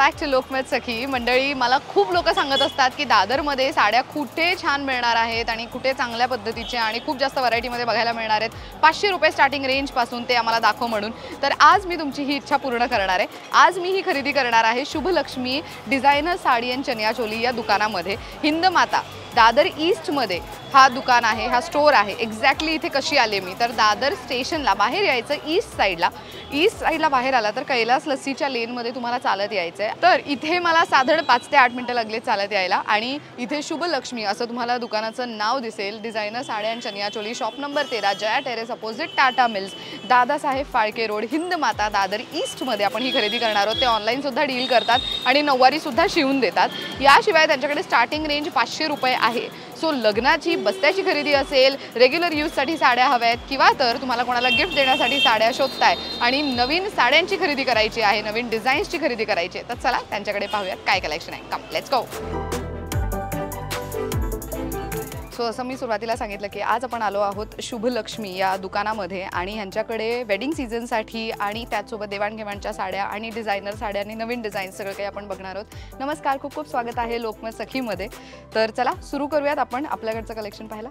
Back to Lokmat सखी मंडळी. मला खूप लोक सांगत असतात की दादरमध्ये साड्या कुठे छान मिळणार आहेत आणि कुठे चांगल्या पद्धतीच्या आणि खूप जास्त व्हरायटीमध्ये बघायला मिळणार आहेत. 500 रुपये स्टार्टिंग रेंजपासून ते आम्हाला दाखव म्हणून. तर आज मी तुमची ही इच्छा पूर्ण करणार आहे. आज मी ही खरेदी करणार आहे शुभलक्ष्मी डिझायनर साडी आणि चनिया चोली या दुकानामध्ये. हिंदमाता दादर ईस्टमध्ये हा दुकान आहे, हा स्टोर आहे. एक्झॅक्टली इथे कशी आले मी तर दादर स्टेशनला बाहेर यायचं ईस्ट साईडला बाहेर आला तर कैलास लस्सीच्या लेनमध्ये तुम्हाला चालत यायचं आहे. तर इथे मला साधारण 5 ते 8 मिनिटं लागले चालत यायला. आणि इथे शुभलक्ष्मी असं तुम्हाला दुकानाचं नाव दिसेल. डिझायनर साड्या आणि chaniya choli, shop number 13, Jaya Terrace opposite Tata Mills, Dadasaheb Phalke Road, Hindmata Dadar ईस्टमध्ये आपण ही खरेदी करणार आहोत. ते ऑनलाईनसुद्धा डील करतात आणि नऊवारीसुद्धा शिवून देतात. याशिवाय त्यांच्याकडे स्टार्टिंग रेंज 500 रुपये आहे. सो लग्नाची बस्त्याची खरेदी असेल, रेग्युलर यूजसाठी साड्या हव्यात किंवा तर तुम्हाला कोणाला गिफ्ट देण्यासाठी साड्या शोधताय आणि नवीन साड्यांची खरेदी करायची आहे, नवीन डिझाईन्सची खरेदी करायची आहे, तर चला त्यांच्याकडे पाहूयात काय कलेक्शन आहे. Come let's go. सो असं मी सुरुवातीला सांगितलं की आज आपण आलो आहोत शुभलक्ष्मी या दुकानामध्ये आणि ह्यांच्याकडे वेडिंग सीझनसाठी आणि त्याचसोबत देवाणघेवाणच्या साड्या आणि डिझायनर साड्या आणि नवीन डिझाईन्स सगळं काही आपण बघणार आहोत. नमस्कार, खूप खूप स्वागत आहे लोकमत सखीमध्ये. तर चला सुरू करूयात आपण आपल्याकडचं कलेक्शन पाहायला.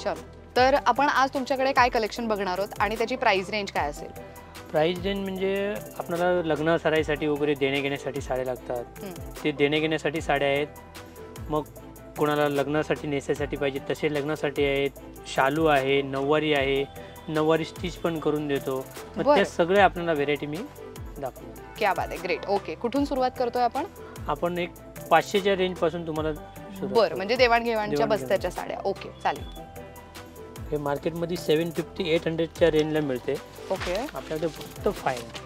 चल, तर आपण आज तुमच्याकडे काय कलेक्शन बघणार आहोत आणि त्याची प्राइस रेंज काय असेल? प्राइस रेंज म्हणजे आपल्याला लग्न सराईसाठी वगैरे देणे घेण्यासाठी साड्या लागतात. ते देणे घेण्यासाठी साड्या आहेत. मग कोणाला लग्नासाठी नेसायसाठी पाहिजे तसे लग्नासाठी आहेत. शालू आहे, नऊवारी आहे, नऊवारी स्टिच पण करून देतो. मग त्या सगळ्या आपल्याला व्हेरायटी मी दाखवणार. क्या बात आहे, ग्रेट. ओके, कुठून सुरुवात करतोय आपण? आपण एक 500च्या रेंजपासून तुम्हाला. बरं, म्हणजे देवाणघेवाणच्या बस्त्याच्या साड्या. ओके, चालेल. हे मार्केटमध्ये 750-800च्या रेंजला मिळते. ओके, आपल्याकडे फक्त 500.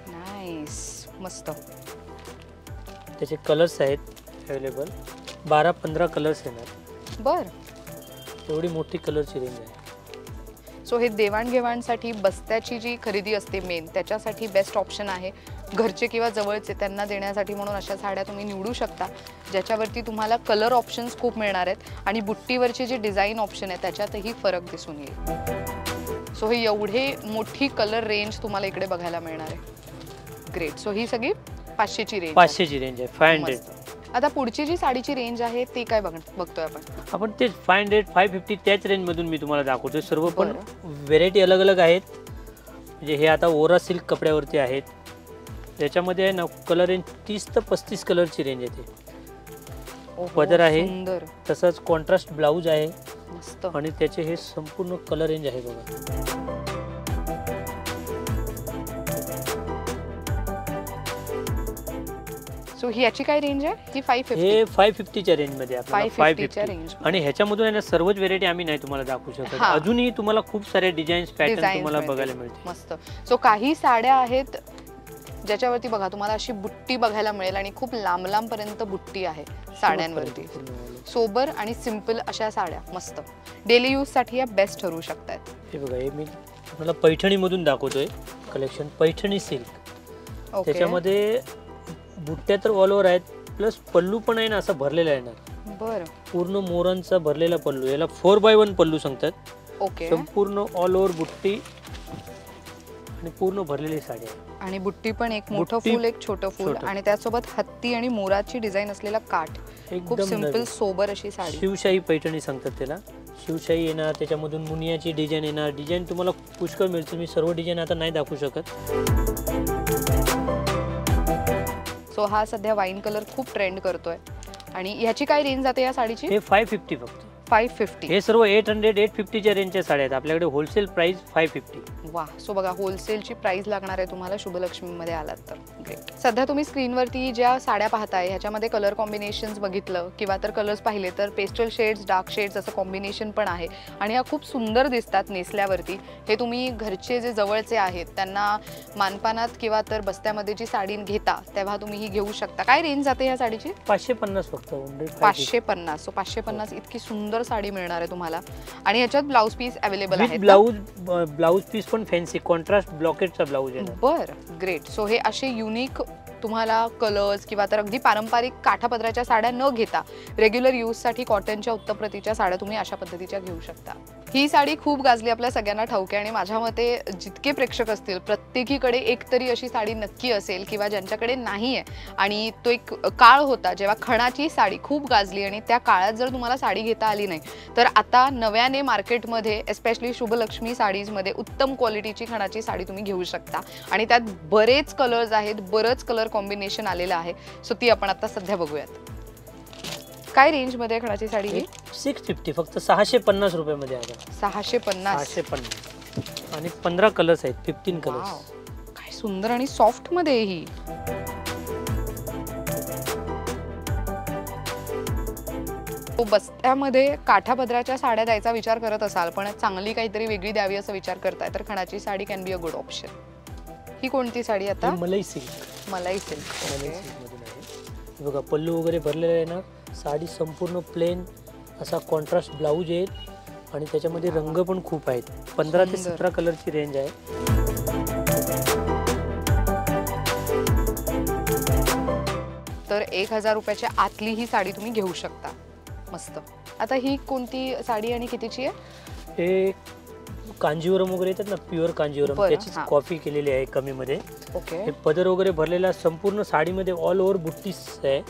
नाईस, मस्त. त्याचे कलर्स आहेत अवेलेबल. 12-15 कलर्स येणार. बरं, एवढी मोठी कलरची रेंज आहे. सो हे देवाणघेवाणसाठी बस्त्याची जी खरेदी असते मेन त्याच्यासाठी बेस्ट ऑप्शन आहे. घरचे किंवा जवळचे त्यांना देण्यासाठी म्हणून अशा साड्या तुम्ही निवडू शकता ज्याच्यावरती तुम्हाला कलर ऑप्शन्स खूप मिळणार आहेत आणि बुट्टीवरचे जे डिझाईन ऑप्शन आहे त्याच्यातही फरक दिसून येईल. सो हे एवढे मोठी कलर रेंज तुम्हाला इकडे बघायला मिळणार आहे. ग्रेट. सो ही सगळी 500ची रेंज. 500ची रेंज आहे. 500. आता पुढची जी साडीची रेंज आहे ती काय बघतोय आपण तेच 500-550 त्याच रेंजमधून मी तुम्हाला दाखवतोय. सर्व पण व्हेरायटी अलग अलग आहेत. म्हणजे हे आता ओरा सिल्क कपड्यावरती आहेत. त्याच्यामध्ये ना कलर रेंज 30 ते 35 कलरची रेंज येते. पदर आहे, तसंच कॉन्ट्रास्ट ब्लाऊज आहे मस्त आणि त्याचे हे संपूर्ण कलर रेंज आहे बघा. सो ही याची काय रेंज आहे? ही 550. हे 550च्या रेंजमध्ये आहे. 550च्या रेंज. आणि ह्याच्यामधून आहे ना सर्वच व्हेरायटी आम्ही नाही तुम्हाला दाखवू शकत. अजूनही तुम्हाला खूप सारे डिझाईन्स पॅटर्न तुम्हाला बघायला मिळतील. मस्त. सो काही साड्या आहेत ज्याच्यावरती बघा तुम्हाला अशी बुट्टी बघायला मिळेल आणि खूप लांब लांब पर्यंत बुट्टी आहे साड्यांवरती. सोबर आणि सिंपल अशा साड्या मस्त डेली यूज साठी या बेस्ट ठरू शकतात. हे बघा, हे मी तुम्हाला पैठणीमधून दाखवतोय कलेक्शन. पैठणी सिल्क. त्याच्यामध्ये बुट्ट्या तर ऑल ओव्हर आहेत, प्लस पल्लू पण आहे ना असा भरलेला आहे ना. बरं, पूर्ण मोरांचा भरलेला पल्लू. याला 4x1 पल्लू सांगतात. ओके. संपूर्ण ऑल ओव्हर बुट्टी आणि पूर्ण भरलेली साडी आहे. आणि बुट्टी पण एक मोठं फूल एक छोटं फूल आणि त्यासोबत हत्ती आणि मोराची डिझाईन असलेला काठ. खूप सिंपल सोबर अशी साडी. शिवशाही पैठणी सांगतात त्याला. शिवशाही येणार, त्याच्यामधून मुनियाची डिझाईन येणार. डिझाईन तुम्हाला पुष्कळ मिळतील. मी सर्व डिझाईन आता नाही दाखवू शकत. सो हा सध्या वाईन कलर खूप ट्रेंड करतोय. आणि ह्याची काय रेंज जाते या साडीची? हे 550 फक्त. 550. हे सर्व 800-850च्या रेंजच्या साड्या आहेत. आपल्याकडे होलसेल प्राइस 550. वा. सो बघा, होलसेलची प्राइस लागणार आहे तुम्हाला शुभलक्ष्मीमध्ये आलात तर. ग्रेट. सध्या तुम्ही स्क्रीनवरती ज्या साड्या पाहताय ह्याच्यामध्ये कलर कॉम्बिनेशन्स बघितलं किंवा तर कलर्स पाहिले तर पेस्टल शेड्स, डार्क शेड्स असं कॉम्बिनेशन पण आहे आणि ह्या खूप सुंदर दिसतात नेसल्यावरती. हे तुम्ही घरचे जे जवळचे आहेत त्यांना मानपानात किंवा तर बस्त्यामध्ये जी साडी घेता तेव्हा तुम्ही ही घेऊ शकता. काय रेंज जाते ह्या साडीची? 550 फक्त. 550. सो 550 इतकी सुंदर साडी मिळणार आहे तुम्हाला. आणि ह्याच्यात ब्लाउज पीस अवेलेबल आहे. ब्लाउज पीस पण फॅन्सी कॉन्ट्रास्ट ब्लॉकेटचा ब्लाउज आहे. बरं, ग्रेट. सो हे असे युनिक तुम्हाला कलर्स किंवा तर अगदी पारंपरिक काठापदराच्या साड्या न घेता रेग्युलर यूजसाठी कॉटनच्या उत्तम प्रतीच्या साड्या तुम्ही अशा पद्धतीच्या घेऊ शकता. ही साडी खूप गाजली, आपल्या सगळ्यांना ठाऊक आहे आणि माझ्या मते जितके प्रेक्षक असतील प्रत्येकीकडे एक तरी अशी साडी नक्की असेल किंवा ज्यांच्याकडे नाही आहे. आणि तो एक काळ होता जेव्हा खणाची साडी खूप गाजली आणि त्या काळात जर तुम्हाला साडी घेता आली नाही तर आता नव्याने मार्केटमध्ये एस्पेशली शुभलक्ष्मी साडीजमध्ये उत्तम क्वालिटीची खणाची साडी तुम्ही घेऊ शकता आणि त्यात बरेच कलर्स आहेत, बरंच कलर कॉम्बिनेशन आलेलं आहे. सो ती आपण आता सध्या बघूयात. काय रेंज मध्ये खणाची साडी ही? 650, फक्त 650 रुपयामध्ये आहे. 650 650 आणि 15 कलर्स आहेत, 15 कलर्स. काय सुंदर आणि सॉफ्ट मध्ये आहे ही. बस्त्यामध्ये काठापदराच्या साड्या द्यायचा विचार करत असाल पण चांगली काहीतरी वेगळी द्यावी असं विचार करताय तर खणाची sari can be a good option. ही कोणती साडी आता? मलाई सिल्क. मलाई सिल्क. मलाई सिल्क मधून आहे. बघा पल्लू वगैरे भरलेला आहे ना. साडी संपूर्ण प्लेन असा कॉन्ट्रास्ट ब्लाऊज आहे आणि त्याच्यामध्ये रंग पण खूप आहेत. 15 ते 17 कलरची रेंज आहे. तर 1000 रुपयाच्या आतली ही साडी तुम्ही घेऊ शकता. मस्त. आता ही कोणती साडी आणि कितीची आहे? हे कांजीवरम वगैरे येतात ना, प्युअर कांजीवरम, त्याची कॉपी केलेली आहे कमी मध्ये. ओके. हे पदर वगैरे भरलेला संपूर्ण साडीमध्ये ऑल ओव्हर बुट्टीस आहे.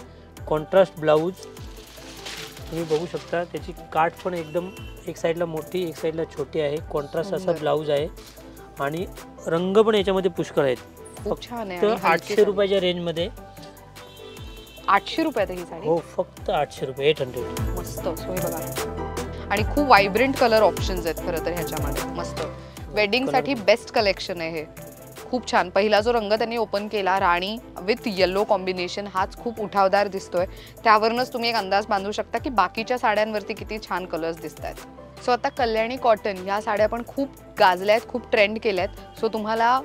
कॉन्ट्रास्ट ब्लाऊज तुम्ही बघू शकता. त्याची काठ पण एकदम एक साईडला मोठी एक साईडला छोटी आहे. कॉन्ट्रास्ट असा ब्लाऊज आहे आणि रंग पण याच्यामध्ये पुष्कळ आहेत. फक्त 800 रुपयाच्या रेंजमध्ये. 800 रुपयात ही साडी? हो, फक्त 800 रुपये. 800. मस्त. सोय बघा आणि खूप वायब्रंट कलर ऑप्शन्स आहेत खरं तर ह्याच्यामध्ये. मस्त. वेडिंग साठी बेस्ट कलेक्शन आहे हे. खूप छान. पहिला जो रंग त्यांनी ओपन केला राणी विथ येलो कॉम्बिनेशन हाच खूप उठावदार दिसतोय. त्यावरूनच तुम्ही एक अंदाज बांधू शकता की बाकीच्या साड्यांवरती किती छान कलर्स दिसत आहेत. सो आता कल्याणी कॉटन ह्या साड्या पण खूप गाजल्या आहेत, खूप ट्रेंड केल्यात. सो तुम्हाला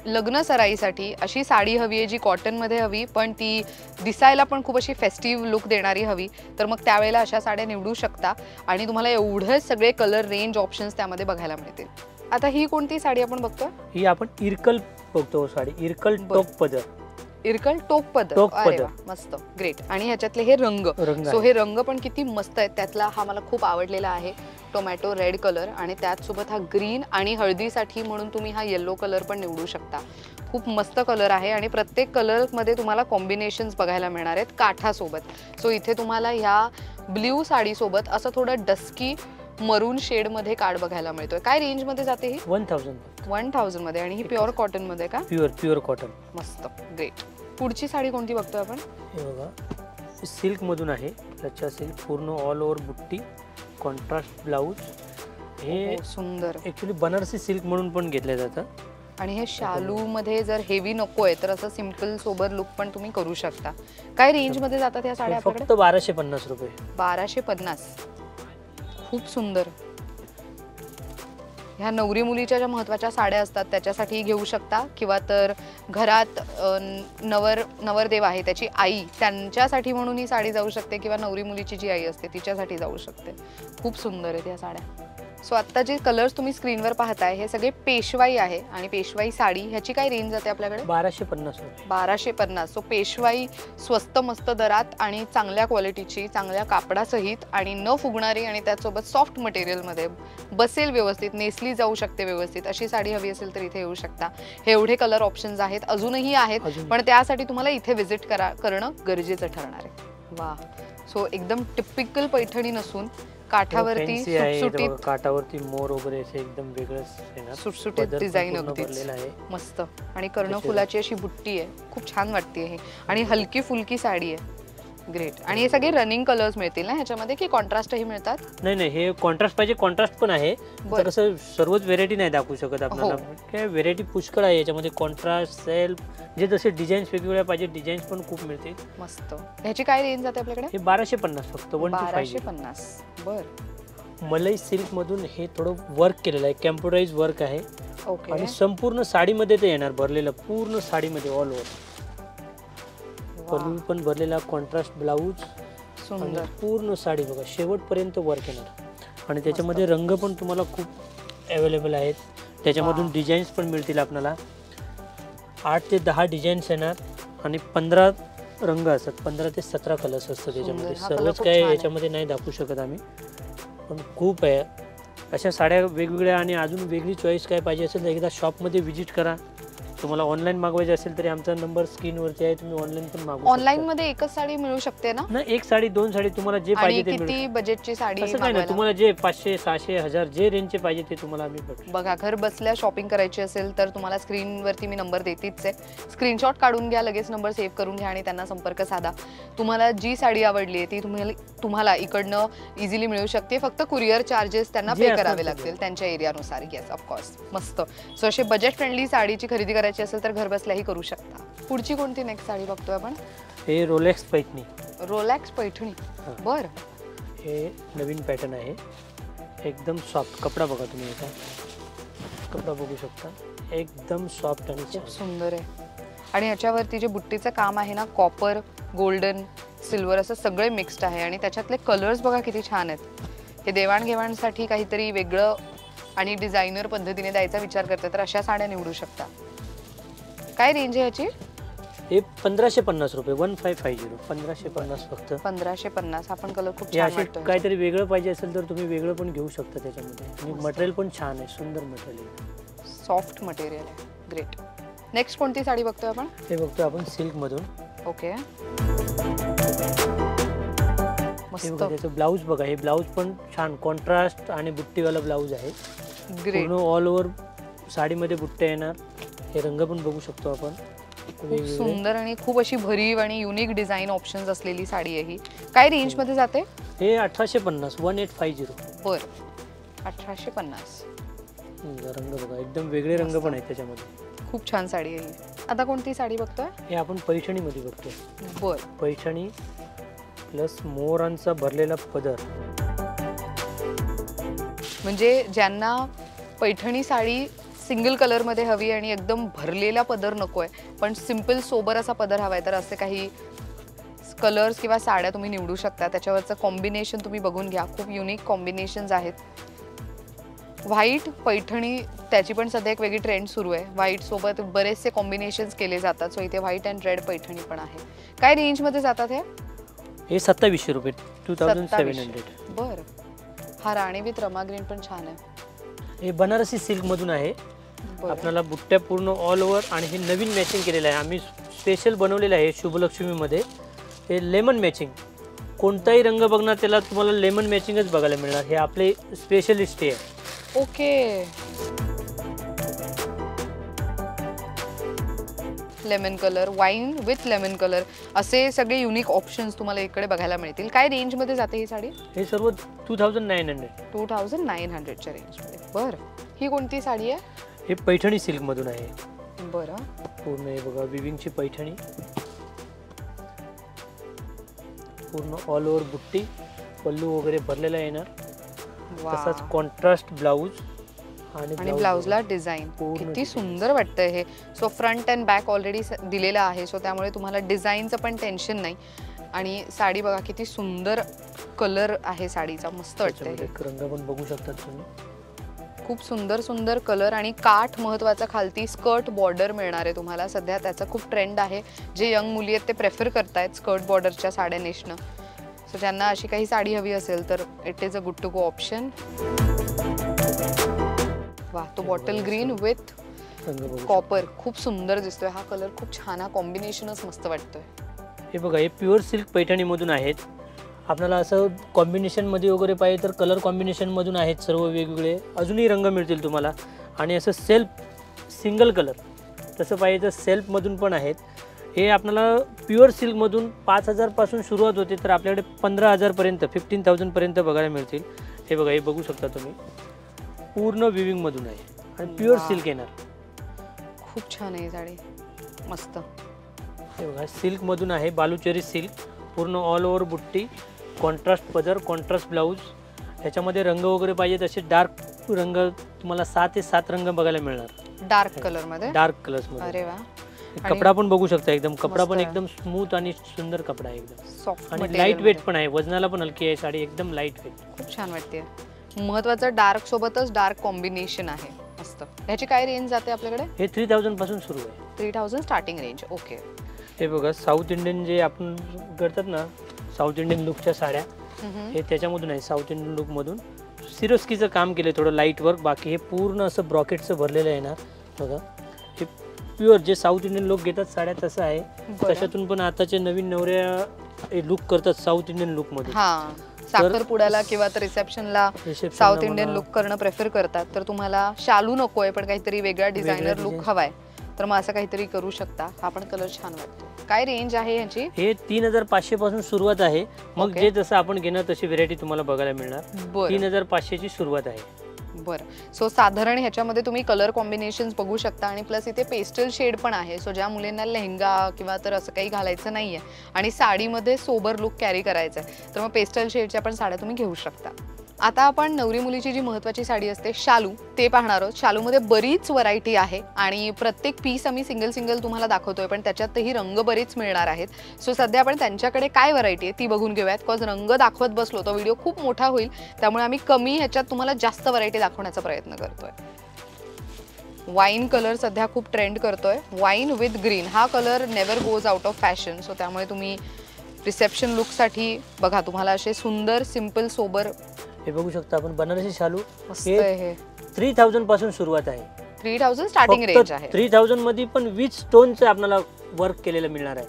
लग्न सराईसाठी अशी साडी हवी आहे जी कॉटनमध्ये हवी पण ती दिसायला पण खूप अशी फेस्टिव्ह लुक देणारी हवी तर मग त्यावेळेला अशा साड्या निवडू शकता आणि तुम्हाला एवढे सगळे कलर रेंज ऑप्शन्स त्यामध्ये बघायला मिळतील. आता ही कोणती साडी आपण बघतो? ही आपण इरकल बघतो साडी. इरकल टोक पदर. इरकल टोक पदर. अरे वा, मस्त. ग्रेट. आणि ह्याच्यातले हे रंग. सो हे रंग पण किती मस्त आहेत. त्यातला हा मला खूप आवडलेला आहे टोमॅटो रेड कलर आणि त्याचसोबत हा ग्रीन आणि हळदीसाठी म्हणून तुम्ही हा येल्लो कलर पण निवडू शकता. खूप मस्त कलर आहे आणि प्रत्येक कलरमध्ये तुम्हाला कॉम्बिनेशन्स बघायला मिळणार आहेत काठासोबत. सो इथे तुम्हाला ह्या ब्ल्यू साडीसोबत असं थोडं डस्की मरून शेडमध्ये कार्ड बघायला मिळतोय. काय रेंजमध्ये जाते ही? 1000 मध्ये. आणि ही प्युअर कॉटन मध्ये का? Pure cotton. मस्त. ग्रेट. पुढची साडी कोणती बघतोय आपण? हे बघा सिल्क मधून आहे. लच्छा सिल्क, पूर्ण ऑल ओव्हर बुट्टी, कॉन्ट्रास्ट ब्लाऊज. हे सुंदर. ऍक्च्युली बनारसी सिल्क म्हणून पण घेतलं जातं. आणि हे शालू मध्ये जर हेवी नको आहे तर असं सिंपल सोबर लुक पण तुम्ही करू शकता. काय रेंज मध्ये जातात ह्या साड्या आपल्याकडे? फक्त 1250 रुपये. 1250. खूप सुंदर. ह्या नवरी मुलीच्या ज्या महत्त्वाच्या साड्या असतात त्याच्यासाठी घेऊ शकता किंवा तर घरात नवरदेव आहे त्याची आई त्यांच्यासाठी म्हणून ही साडी जाऊ शकते किंवा नवरी मुलीची जी आई असते तिच्यासाठी जाऊ शकते. खूप सुंदर आहेत ह्या साड्या. सो आता जे कलर्स तुम्ही स्क्रीनवर पाहताय हे सगळे पेशवाई आहे आणि पेशवाई साडी ह्याची काय रेंज जाते आपल्याकडे? 1250 रुपये. 1250. सो पेशवाई स्वस्त मस्त दरात आणि चांगल्या क्वालिटीची, चांगल्या कापडासहित आणि न फुगणारी आणि त्याचसोबत सॉफ्ट मटेरियलमध्ये बसेल व्यवस्थित, नेसली जाऊ शकते व्यवस्थित अशी साडी हवी असेल तर इथे येऊ शकता. हे एवढे कलर ऑप्शन्स आहेत, अजूनही आहेत पण त्यासाठी तुम्हाला इथे व्हिजिट करणं गरजेचं ठरणार आहे. वा. सो एकदम टिपिकल पैठणी नसून काठावरती सुटसुटीत, काठावरती मोर वगैरे असे एकदम वेगळंच सुटसुटीत डिझाईन अगदीच मस्त. आणि कर्णफुलाची अशी बुट्टी आहे. खूप छान वाटते हे आणि हलकी फुलकी साडी आहे. ग्रेट. आणि हे सगळे रनिंग कलर्स मिळतील ना ह्याच्यामध्ये की कॉन्ट्रास्टही मिळतात? नाही, हे कॉन्ट्रास्ट पाहिजे कॉन्ट्रास्ट पण आहे. तर असं सर्वच व्हेरायटी नाही दाखवू शकत आपल्याला. काय व्हेरायटी पुष्कळ आहे याच्यामध्ये. कॉन्ट्रास्ट, सेल्फ, जे जसे डिझाईन्स वेगवेगळ्या पाहिजे डिझाईन्स पण खूप मिळतील. मस्त. ह्याची काय रेंज जाते आपल्याकडे? हे 1250 फक्त. 1250. बर. मलाई सिल्क मधून हे थोडं वर्क केलेलं आहे, कॅम्प्युटराइज वर्क आहे. ओके. आणि संपूर्ण साडीमध्ये ते येणार भरलेलं, पूर्ण साडीमध्ये ऑल ओव्हर. पल्लू पण भरलेला, कॉन्ट्रास्ट ब्लाऊज, सुंदर. पूर्ण साडी बघा शेवटपर्यंत वर्क येणार आणि त्याच्यामध्ये रंग पण तुम्हाला खूप अवेलेबल आहेत. त्याच्यामधून डिझाईन्स पण मिळतील आपल्याला. 8 ते 10 डिझाईन्स येणार आणि 15 रंग असतात. 15 ते 17 कलर्स असतात त्याच्यामध्ये. सर्वच काय याच्यामध्ये नाही दाखवू शकत आम्ही पण खूप आहे. अशा साड्या वेगवेगळ्या आणि अजून वेगळी चॉईस काय पाहिजे असेल तर एकदा शॉपमध्ये व्हिजिट करा. तुम्हाला ऑनलाईन मागवायचे असेल तरी आमचा नंबर स्क्रीनवरती आहे, तुम्ही ऑनलाईन पण मागवू शकता. ऑनलाईन मध्ये एकच साडी मिळू शकते ना? नाही, एक साडी 2 साडी तुम्हाला जे आणि पाहिजे ते मिळेल. किती बजेटची साडी असं काय नाही, तुम्हाला जे 500 600 1000 जे रेंजचे पाहिजे ते तुम्हाला आम्ही भेटू. बघा, घर बसल्या शॉपिंग करायची असेल तर तुम्हाला स्क्रीनवरती मी नंबर देतीच आहे. स्क्रीनशॉट काढून घ्या, लगेच नंबर सेव्ह करून घ्या आणि त्यांना संपर्क साधा. तुम्हाला जी साडी आवडली आहे ती तुम्हाला इकडनं इझिली मिळू शकते. फक्त कुरिअर चार्जेस त्यांना जे पे असतात करावे ते. लागतील त्यांच्या एरियानुसार. Yes, of course. मस्त. सो असे बजेट फ्रेंडली साडीची खरेदी करायची असेल तर घर बसल्याही करू शकता. पुढची कोणती नेक्स्ट साडी बघतोय आपण? हे रोलेक्स पैठणी. रोलॅक्स पैठणी. बर, हे नवीन पॅटर्न आहे, एकदम सॉफ्ट. कपडा बघा तुम्ही, याचा कपडा बघू शकता, एकदम सॉफ्ट आणि खूप सुंदर आहे. आणि याच्यावरती जे बुट्टीचं काम आहे ना, कॉपर, गोल्डन, सिल्वर असं सगळे मिक्स्ड आहे. आणि त्याच्यातले कलर्स बघा किती छान आहेत. हे देवाणघेवाणसाठी काहीतरी वेगळं आणि डिझायनर पद्धतीने द्यायचा विचार करते तर अशा साड्या निवडू शकता. काय रेंज आहे याची? हे 1550 रुपये, 1550, 1550 फक्त. 1550. हा पण कलर खूप हे छान असे वाटतोय. काहीतरी वेगळं पाहिजे असेल तर तुम्ही वेगळं पण घेऊ शकता त्याच्यामध्ये. आणि मटेरियल पण छान आहे, सुंदर मटेरियल आहे, सॉफ्ट मटेरियल आहे. ग्रेट. नेक्स्ट कोणती साडी बघतोय आपण? हे बघतो आपण सिल्कमधून. ओके, हे बघा, त्याचं ब्लाऊज बघा, हे ब्लाऊज पण छान कॉन्ट्रास्ट आणि बुट्टीवाला ब्लाऊज आहे. ग्रेट. पूर्ण ऑल ओव्हर साडीमध्ये बुट्टे येणार. हे रंग पण बघू शकतो आपण, खूप सुंदर आणि खूप अशी भरीव आणि युनिक डिझाईन ऑप्शन्स असलेली साडी आहे ही. काय रेंज मध्ये जाते? हे 1850, 1850. बर, 1850. रंग बघा, एकदम वेगळे रंग पण आहेत त्याच्यामध्ये. खूप छान साडी आहे ही. आता कोणती साडी बघतोय? हे आपण पैठणीमध्ये बघतोय. बर, पैठणी प्लस मोरांचा भरलेला पदर. म्हणजे ज्यांना पैठणी साडी सिंगल कलर मध्ये हवी आणि एकदम भरलेला पदर नकोय पण सिंपल सोबर असा पदर हवाय तर असे काही कलर्स किंवा साड्या तुम्ही निवडू शकता. त्याच्यावरचं कॉम्बिनेशन तुम्ही बघून घ्या, खूप युनिक कॉम्बिनेशन्स आहेत. व्हाईट पैठणी त्याची पण सध्या एक वेगळी ट्रेंड सुरू आहे. व्हाईट सोबत बरेचसे कॉम्बिनेशन्स केले जातात. सो इथे व्हाईट अँड रेड पैठणी पण आहे. काय रेंज मध्ये जातात हे? हे 2700 रुपये, 2700. बर, हा राणी विथ रमा ग्रीन पण छान आहे. हे बनारसी सिल्क मधून आहे. आपल्याला बुट्ट्या पूर्ण ऑल ओव्हर आणि हे नवीन मॅचिंग केलेलं आहे. आम्ही स्पेशल बनवलेलं आहे शुभलक्ष्मीमध्ये. हे लेमन मॅचिंग, कोणताही रंग बघणार त्याला तुम्हाला लेमन मॅचिंगच बघायला मिळणार. हे आपले स्पेशलिस्ट आहे. Okay, lemon colour, wine with lemon colour असे सगळे युनिक ऑप्शन्स तुम्हाला इकडे बघायला मिळतील. काय रेंज मध्ये जाते ही साडी? हे सर्व 2900. 2900च्या रेंजमध्ये. बरं, ही कोणती साडी आहे? हे पैठणी सिल्क मधून आहे. बरं, पूर्ण हे बघा, विविंगची पैठणी, पूर्ण ऑल ओव्हर बुट्टी, पल्लू वगैरे भरलेला येणार. तसाच कॉन्ट्रास्ट ब्लाऊज आणि ब्लाऊजला डिझाईन. किती सुंदर वाटतंय हे. So front and back already दिलेला आहे, सो त्यामुळे तुम्हाला डिझाईनचं पण टेन्शन नाही. आणि साडी बघा किती सुंदर कलर आहे साडीचा, मस्त वाटतंय. रंग पण बघू शकता तुम्ही, खूप सुंदर सुंदर कलर आणि काठ महत्वाचा. खालती स्कर्ट बॉर्डर मिळणार आहे तुम्हाला. सध्या त्याचा खूप ट्रेंड आहे. जे यंग मुली आहेत ते प्रेफर करतायत स्कर्ट बॉर्डरच्या साड्या नेसणं. सो ज्यांना अशी काही साडी हवी असेल तर it is a good to go option. वा, तो बॉटल ग्रीन विथ कॉपर खूप सुंदर दिसतोय. हा कलर खूप छान, हा कॉम्बिनेशनच मस्त वाटतोय. हे बघा, हे प्युअर सिल्क पैठणीमधून आहेत. आपल्याला असं कॉम्बिनेशनमध्ये वगैरे पाहिजे तर कलर कॉम्बिनेशनमधून आहेत सर्व वेगवेगळे. अजूनही रंग मिळतील तुम्हाला. आणि असं सेल्फ सिंगल कलर तसं पाहिजे तर सेल्फमधून पण आहेत. हे आपल्याला प्युअर सिल्कमधून 5000 पासून सुरुवात होते तर आपल्याकडे 15000पर्यंत 15000पर्यंत बघायला मिळतील. हे बघा, हे बघू शकता तुम्ही, पूर्ण विविंगमधून आहे आणि प्युअर सिल्क येणार. खूप छान आहे साडी, मस्त. हे बघा, सिल्कमधून आहे, बालुचेरी सिल्क, पूर्ण ऑल ओव्हर बुट्टी, कॉन्ट्रास्ट पदर, कॉन्ट्रास्ट ब्लाऊज. ह्याच्यामध्ये रंग वगैरे पाहिजे तसे डार्क रंग तुम्हाला 6 ते 7 रंग बघायला मिळणार. डार्क कलरमध्ये, डार्क कलर्समध्ये. अरे वा. कपडा पण बघू शकता, एकदम कपडा पण एकदम स्मूथ आणि सुंदर कपडा आहे, एकदम सॉफ्ट आणि लाईट वेट पण आहे. वजनाला पण हलकी आहे साडी, एकदम लाईट वेट. खूप छान वाटते. महत्वाचं डार्क सोबतच डार्क कॉम्बिनेशन आहे, मस्त. ह्याची काय रेंज जाते आपल्याकडे? हे 3000 पासून सुरू आहे. 3000 स्टार्टिंग रेंज. ओके. हे बघा, साऊथ इंडियन जे आपण करतात ना, साऊथ इंडियन लुकच्या साड्या, हे त्याच्यामधून आहे. साऊथ इंडियन लुकमधून सिरोस्कीचं काम केलं थोडं लाईट वर्क. बाकी हे पूर्ण असं ब्रॉकेटचं भरलेलं आहे ना बघा. हे प्युअर जे साऊथ इंडियन लोक घेतात साड्या तसं आहे. बरं. तशातून पण आताचे नवीन नवऱ्या लुक करतात साऊथ इंडियन लुकमध्ये. हा, साखरपुड्याला किंवा तर रिसेप्शनला साऊथ इंडियन लुक करणं प्रेफर करतात. तर तुम्हाला शालू नकोय पण काहीतरी वेगळा डिझायनर लुक design. हवाय तर मग असं काहीतरी करू शकता. हा पण कलर छान वाटतो. काय रेंज आहे याची? हे 3500 पासून सुरुवात आहे. मग Okay. जे जसं आपण घेणार तशी व्हेरायटी तुम्हाला बघायला मिळणार. बरं 3500 ची सुरुवात आहे. बरं. सो साधारण ह्याच्यामध्ये तुम्ही कलर कॉम्बिनेशन्स बघू शकता आणि प्लस इथे पेस्टल शेड पण आहे. सो ज्या मुलींना लेहंगा किंवा तर असं काही घालायचं नाहीये आणि साडीमध्ये सोबर लुक कॅरी करायचा आहे तर मग पेस्टल शेडच्या पण साड्या तुम्ही घेऊ शकता. आता आपण नवरी मुलीची जी महत्त्वाची साडी असते शालू ते पाहणार आहोत. शालूमध्ये बरीच व्हरायटी आहे आणि प्रत्येक पीस आम्ही सिंगल सिंगल तुम्हाला दाखवतोय पण त्याच्यातही रंग बरेच मिळणार आहेत. सो सध्या आपण त्यांच्याकडे काय व्हरायटी आहे ती बघून घेऊयात. बिकॉज रंग दाखवत बसलो तर व्हिडिओ खूप मोठा होईल त्यामुळे आम्ही कमी ह्याच्यात तुम्हाला जास्त व्हरायटी दाखवण्याचा प्रयत्न करतोय. वाईन कलर सध्या खूप ट्रेंड करतोय. वाईन विथ ग्रीन हा colour never goes out of fashion. So त्यामुळे तुम्ही रिसेप्शन लुकसाठी बघा तुम्हाला असे सुंदर सिंपल सोबर. हे बघू शकता आपण बनारसी शालू. मस्त आहे हे. 3000 पासून सुरुवात आहे. 3000 स्टार्टिंग रेंज आहे. 3000 मध्ये पण 20 स्टोनचं आपल्याला वर्क केलेलं मिळणार आहे.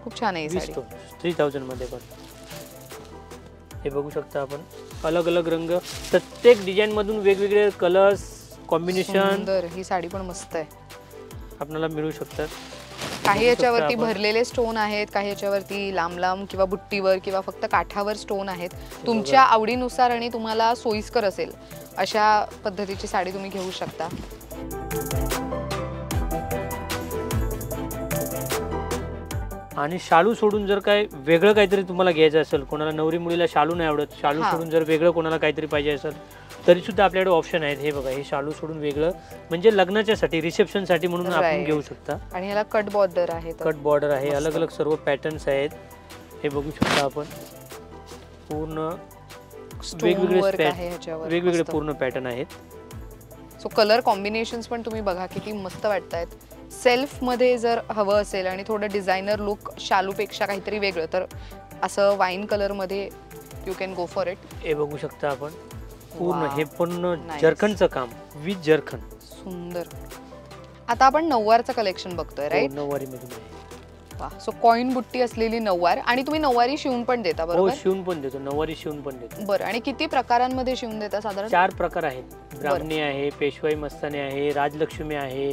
खूप छान आहे ही 20 साडी. स्टोन 3000 मध्ये पण. हे बघू शकता आपण अलग अलग रंग प्रत्येक डिझाईन मधून वेगवेगळे कलर्स कॉम्बिनेशन सुंदर. ही साडी पण मस्त आहे. आपल्याला मिळू शकतात. काही बघू शकता याच्यावरती आपण. भरलेले स्टोन आहेत, काही याच्यावरती लांब लांब किंवा बुट्टीवर किंवा फक्त काठावर स्टोन आहेत. तुमच्या आवडीनुसार आणि तुम्हाला सोयीस्कर असेल अशा पद्धतीची साडी तुम्ही घेऊ शकता. आणि शालू सोडून जर काय वेगळं काहीतरी तुम्हाला घ्यायचं असेल, कोणाला नवरी मुलीला शालू नाही आवडत, शालू हा. सोडून जर वेगळं कोणाला काहीतरी पाहिजे असेल तरी सुद्धा आपल्याकडे ऑप्शन आहेत. हे बघा हे शालू सोडून वेगळं म्हणजे लग्नाच्यासाठी रिसेप्शनसाठी म्हणून आपण Right. घेऊ शकता. आणि ह्याला कट बॉर्डर आहे. कट बॉर्डर आहे. मस्त. अलग अलग सर्व पॅटर्न्स आहेत. हे बघू शकता आपण पूर्ण वेगवेगळे वर्क आहे ह्याच्यावर. वेगवेगळे मस्त. पूर्ण पॅटर्न आहेत. सो कलर कॉम्बिनेशन्स पण तुम्ही बघा किती मस्त वाटतायत. सेल्फ मध्ये जर हवं असेल आणि थोडं डिझायनर लुक शालूपेक्षा काहीतरी वेगळं तर असं वाईन कलर मध्ये you can go for it. हे बघू शकता आपण पूर्ण Wow. हे पूर्ण Nice. जरखनचं काम विथ जरखन. सुंदर. आता आपण नऊवारचं कलेक्शन बघतोय राईट. नऊवारी मधून आहे. वा. सो कॉइन बुट्टी असलेली नऊवार आणि तुम्ही नऊवारी शिवून पण देता हो बरोबर. शिवून पण देतो. नऊवारी शिवून पण देतो. बरं. आणि किती प्रकारांमध्ये शिवून देता साधारण? 4 प्रकार आहेत. ब्राह्मणी आहे, पेशवाई मस्तानी आहे, राजलक्ष्मी आहे,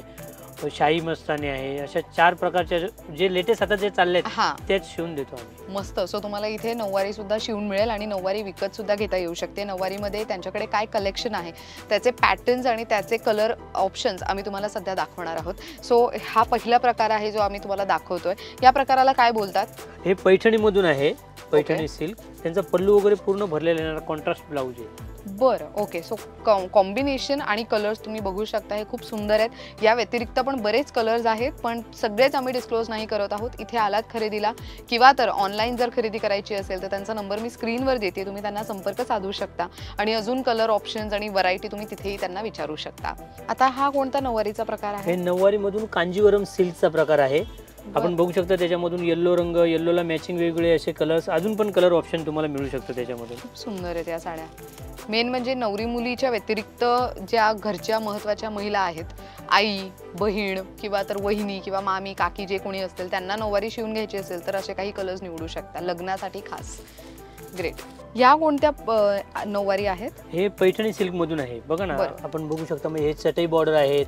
शाही मस्तानी आहे. अशा 4 प्रकारच्या जे लेटेस्ट आता जे चालले आहेत हा तेच शिवून देतो आम्ही. मस्त. सो तुम्हाला इथे नऊवारी सुद्धा शिवून मिळेल आणि नऊवारी विकत सुद्धा घेता येऊ शकते. नऊवारीमध्ये त्यांच्याकडे काय कलेक्शन आहे त्याचे पॅटर्न्स आणि त्याचे कलर ऑप्शन्स आम्ही तुम्हाला सध्या दाखवणार आहोत. सो हा पहिला प्रकार आहे जो आम्ही तुम्हाला दाखवतोय. या प्रकाराला काय बोलतात? हे पैठणी मधून आहे. पैठणी सिल्क. त्यांचा पल्लू वगैरे पूर्ण भरलेला येणार. कॉन्ट्रास्ट ब्लाऊज आहे. बरं. ओके. सो कॉम्बिनेशन आणि कलर्स तुम्ही बघू शकता हे खूप सुंदर आहेत. या व्यतिरिक्त पण बरेच कलर्स आहेत पण सगळेच आम्ही डिस्क्लोज नाही करत आहोत. इथे आलात खरेदीला किंवा तर ऑनलाईन जर खरेदी करायची असेल तर त्यांचा नंबर मी स्क्रीनवर देते. तुम्ही त्यांना संपर्क साधू शकता आणि अजून कलर ऑप्शन्स आणि व्हरायटी तुम्ही तिथेही त्यांना विचारू शकता. आता हा कोणता नऊवारीचा प्रकार हे आहे? नऊवारी मधून कांजीवरम सिल्कचा प्रकार आहे. आपण बघू शकता त्याच्यामधून येल्लो रंग, येल्लोला मॅचिंग वेगवेगळे असे कलर्स, अजून पण कलर ऑप्शन तुम्हाला मिळू शकतं त्याच्यामधून. खूप सुंदर आहेत या साड्या. मेन म्हणजे नवरी मुलीच्या व्यतिरिक्त ज्या घरच्या महत्त्वाच्या महिला आहेत, आई, बहीण किंवा तर वहिनी किंवा मामी, काकी जे कोणी असतील त्यांना नऊवारी शिवून घ्यायची असेल तर असे काही कलर्स निवडू शकता लग्नासाठी खास. ग्रेट. या कोणत्या नऊवारी आहेत? हे पैठणी सिल्क मधून आहे. बघा ना बरं. आपण बघू शकता म्हणजे हे चटई बॉर्डर आहेत.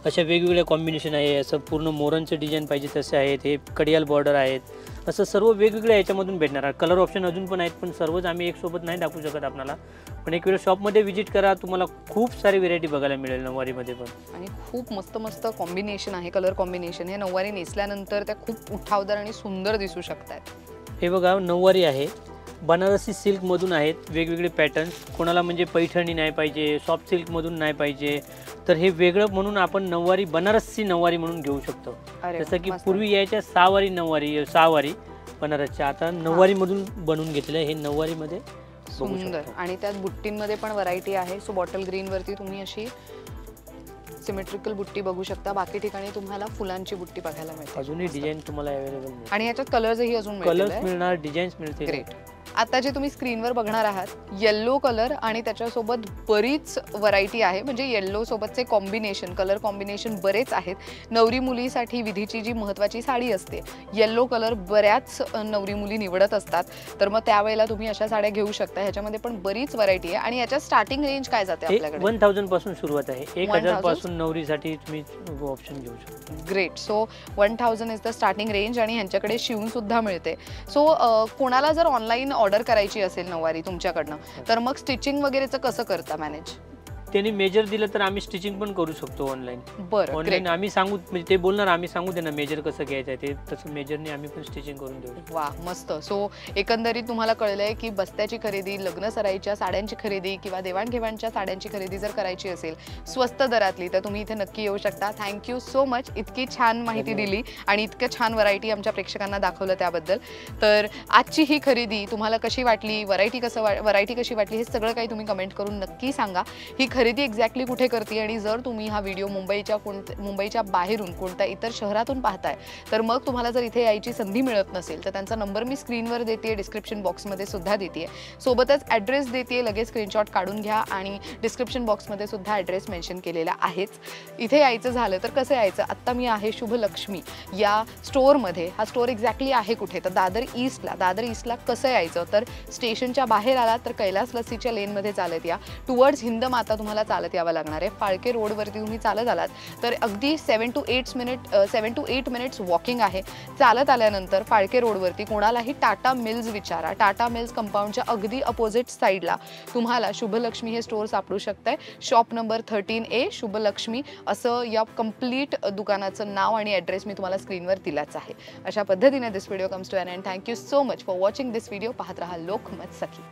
अशा वेगवेगळ्या कॉम्बिनेशन आहे. असं पूर्ण मोरांचं डिझाईन पाहिजे तसे आहेत. हे कडियाल बॉर्डर आहेत. असं सर्व वेगवेगळ्या याच्यामधून भेटणार आहे. कलर ऑप्शन अजून पण आहेत पण सर्वच आम्ही एक सोबत नाही दाखवू शकत आपल्याला. पण एक वेळ शॉपमध्ये व्हिजिट करा. तुम्हाला खूप सारी व्हेरायटी बघायला मिळेल नऊवारीमध्ये पण. आणि खूप मस्त मस्त कॉम्बिनेशन आहे. कलर कॉम्बिनेशन हे नऊवारी नेसल्यानंतर त्या खूप उठावदार आणि सुंदर दिसू शकतात. हे बघा नऊवारी आहे. बनारसी सिल्कमधून आहेत. वेगवेगळे पॅटर्न्स. कोणाला म्हणजे पैठणी नाही पाहिजे, सॉफ्ट सिल्कमधून नाही पाहिजे तर हे वेगळं म्हणून आपण नऊवारी बनारसी नऊवारी म्हणून घेऊ शकतो. अरे जसं की मस्त. पूर्वी यायच्या 6 वारी बनारसच्या, आता नऊवारीमधून बनवून घेतलेलं आहे. हे नऊवारीमध्ये बघू सुंदर. शकतो. आणि त्यात बुट्टींमध्ये पण व्हरायटी आहे. सो बॉटल ग्रीन वरती तुम्ही अशी सिमेट्रिकल बुट्टी बघू शकता. बाकी ठिकाणी तुम्हाला फुलांची बुट्टी बघायला मिळते. अजूनही डिझाईन तुम्हाला अवेलेबल मिळेल. आणि याच्यात कलर्सही अजून कलर्स मिळतील. मिळणार, डिझाईन्स मिळतील. ग्रेट. आता जे तुम्ही स्क्रीनवर बघणार आहात येल्लो कलर आणि त्याच्यासोबत बरीच व्हरायटी आहे, म्हणजे येल्लो सोबतचे कॉम्बिनेशन, कलर कॉम्बिनेशन बरेच आहेत. नवरी मुलीसाठी विधीची जी महत्त्वाची साडी असते, येल्लो कलर बऱ्याच नवरी मुली निवडत असतात, तर मग त्यावेळेला तुम्ही अशा साड्या घेऊ शकता. ह्याच्यामध्ये पण बरीच व्हरायटी आहे. आणि याच्या स्टार्टिंग रेंज काय जाते आपल्याकडे? 1000 पासून सुरुवात आहे. 1000 पासून नवरीसाठी तुम्ही ऑप्शन घेऊ शकता. Great. So 1000 is the starting range आणि ह्यांच्याकडे शिवून सुद्धा मिळते. सो कोणाला जर ऑनलाईन ऑर्डर करायची असेल नऊवारी तुमच्याकडनं, तर मग स्टिचिंग वगैरेचं कसं करता मॅनेज? त्यांनी मेजर दिलं तर आम्ही स्टिचिंग पण करू शकतो ऑनलाईन. बरं, ऑनलाईन आम्ही सांगू, म्हणजे ते बोलणार, आम्ही सांगू त्यांना मेजर कसं घ्यायचं आहे, ते तसं मेजरने आम्ही पण स्टिचिंग करून देऊ. वा, मस्त. सो एकंदरीत तुम्हाला कळलंय की बस्त्याची खरेदी, लग्न सराईच्या साड्यांची खरेदी किंवा देवाणघेवाणच्या साड्यांची खरेदी जर करायची असेल स्वस्त दरातली, तर तुम्ही इथे नक्की येऊ शकता. थँक्यू सो मच, इतकी छान माहिती दिली आणि इतकं छान व्हरायटी आमच्या प्रेक्षकांना दाखवलं त्याबद्दल. तर आजची ही खरेदी तुम्हाला कशी वाटली, व्हरायटी कशी वाटली, हे सगळं काही तुम्ही कमेंट करून नक्की सांगा. ही खरेदी एक्झॅक्टली कुठे करते आणि जर तुम्ही हा व्हिडिओ मुंबईच्या बाहेरून कोणत्या इतर शहरातून पाहताय, तर मग तुम्हाला जर इथे यायची संधी मिळत नसेल तर त्यांचा नंबर मी स्क्रीनवर देते, डिस्क्रिप्शन बॉक्समध्ये सुद्धा देते, सोबतच ॲड्रेस देते. लगेच स्क्रीनशॉट काढून घ्या आणि डिस्क्रिप्शन बॉक्समध्ये सुद्धा ॲड्रेस मेन्शन केलेला आहेच. इथे यायचं झालं तर कसं यायचं? आत्ता मी आहे शुभलक्ष्मी या स्टोअरमध्ये. हा स्टोअर एक्झॅक्टली आहे कुठे? तर दादर ईस्टला कसं यायचं? तर स्टेशनच्या बाहेर आलात तर कैलास लस्सीच्या लेनमध्ये चालत या. टुवर्ड्स हिंदमाता तुम्हाला चालत यावं लागणार आहे. फाळके रोडवरती तुम्ही चालत आलात तर अगदी 7 to 8 मिनिट्स वॉकिंग आहे. चालत आल्यानंतर फाळके रोडवरती कोणालाही टाटा मिल्स विचारा. टाटा मिल्स कंपाऊंडच्या अगदी अपोजिट साईडला तुम्हाला शुभलक्ष्मी हे स्टोअर सापडू शकतंय. शॉप नंबर 13A शुभलक्ष्मी असं या कंप्लीट दुकानाचं नाव आणि ॲड्रेस मी तुम्हाला स्क्रीनवर दिलाच आहे. अशा पद्धतीने this video comes to an end. Thank you so much for watching this video. पाहत रहा लोकमत सखी.